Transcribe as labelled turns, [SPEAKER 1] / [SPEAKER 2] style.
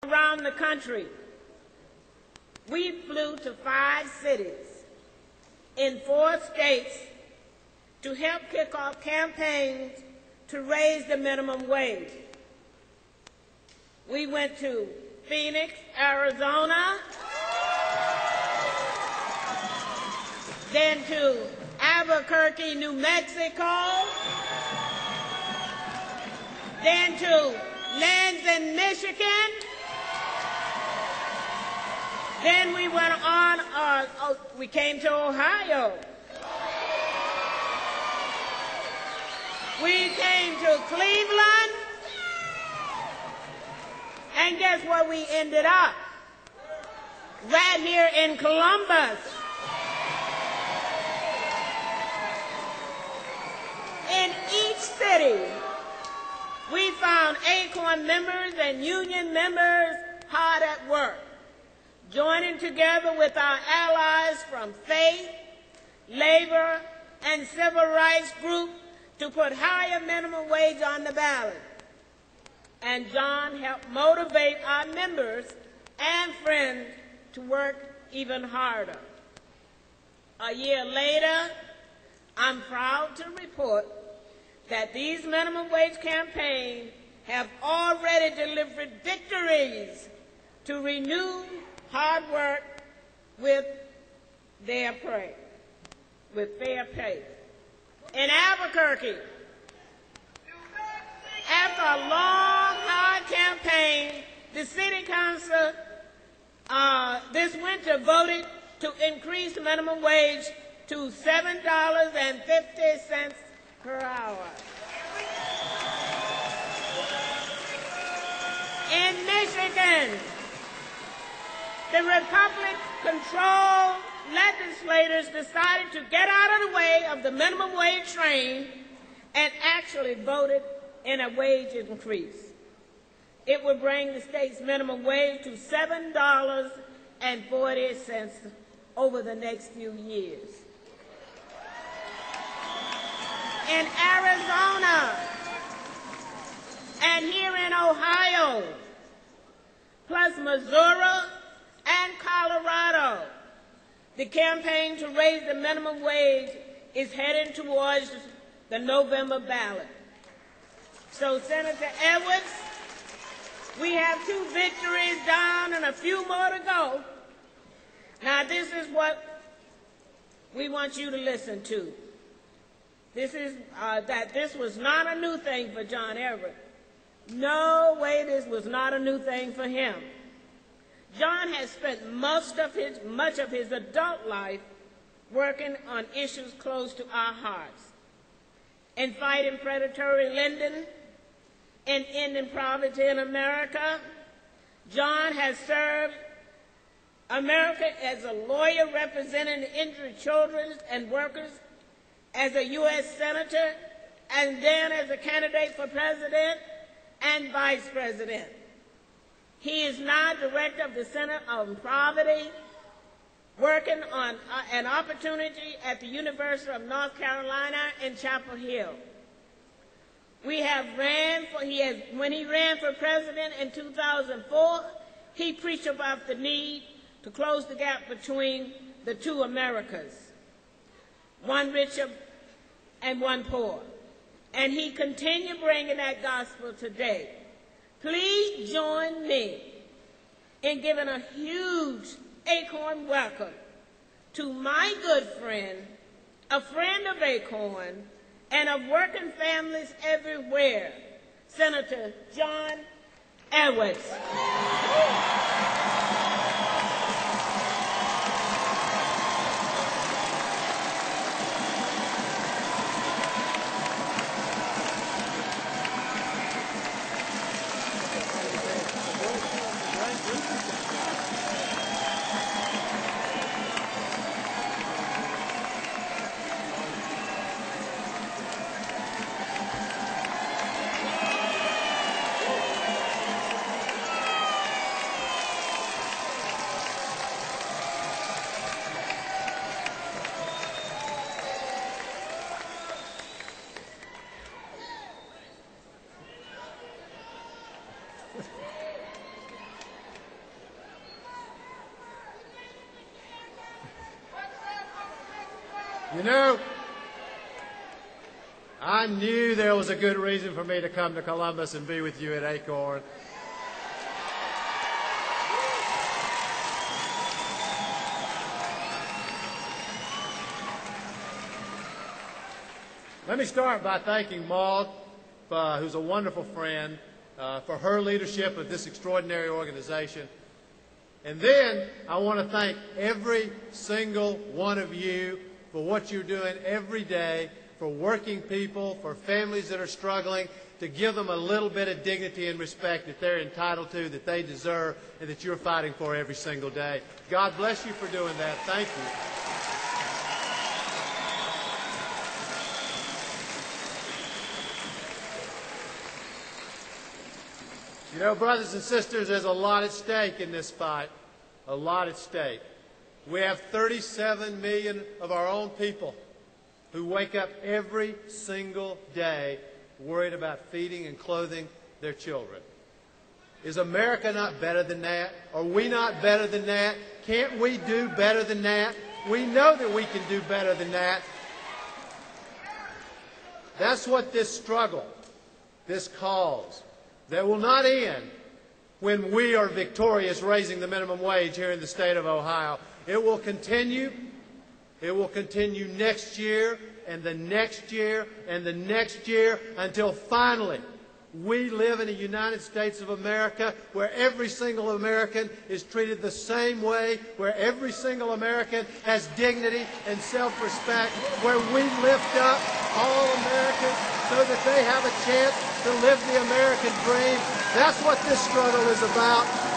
[SPEAKER 1] around the country. We flew to 5 cities in 4 states to help kick off campaigns to raise the minimum wage. We went to Phoenix, Arizona, then to Albuquerque, New Mexico, then to Lansing, Michigan. Then we went on, we came to Ohio. We came to Cleveland. And guess where we ended up? Right here in Columbus. In each city, we found ACORN members and union members hard at work, joining together with our allies from faith, labor, and civil rights groups to put higher minimum wage on the ballot. And John helped motivate our members and friends to work even harder. A year later, I'm proud to report that these minimum wage campaigns have already delivered victories to renew hard work with fair pay. In Albuquerque, after a long, hard campaign, the city council this winter voted to increase the minimum wage to $7.50 per hour. In Michigan, the Republican-controlled legislators decided to get out of the way of the minimum wage train and actually voted in a wage increase. It would bring the state's minimum wage to $7.40 over the next few years. In Arizona and here in Ohio, plus Missouri and Colorado, the campaign to raise the minimum wage is heading towards the November ballot. So, Senator Edwards, we have 2 victories down and a few more to go. Now, this is what we want you to listen to. This is that this was not a new thing for John Everett. No way, this was not a new thing for him. John has spent much of his adult life working on issues close to our hearts. In fighting predatory lending and ending poverty in America, John has served America as a lawyer representing the injured children and workers, as a U.S. Senator, and then as a candidate for president and vice president. He is now director of the Center on Poverty, working on an opportunity at the University of North Carolina in Chapel Hill. When he ran for president in 2004, he preached about the need to close the gap between the 2 Americas, one richer and one poor. And he continued bringing that gospel today. Please join me in giving a huge ACORN welcome to my good friend, a friend of ACORN, and of working families everywhere, Senator John Edwards.
[SPEAKER 2] You know, I knew there was a good reason for me to come to Columbus and be with you at ACORN. Let me start by thanking Maud, who's a wonderful friend, for her leadership of this extraordinary organization. And then I want to thank every single one of you for what you're doing every day for working people, for families that are struggling, to give them a little bit of dignity and respect that they're entitled to, that they deserve, and that you're fighting for every single day. God bless you for doing that. Thank you. You know, brothers and sisters, there's a lot at stake in this fight, a lot at stake. We have 37 million of our own people who wake up every single day worried about feeding and clothing their children. Is America not better than that? Are we not better than that? Can't we do better than that? We know that we can do better than that. That's what this struggle, this cause, that will not end when we are victorious raising the minimum wage here in the state of Ohio. It will continue. It will continue next year and the next year and the next year until finally we live in a United States of America where every single American is treated the same way, where every single American has dignity and self-respect, where we lift up all Americans so that they have a chance to live the American dream. That's what this struggle is about.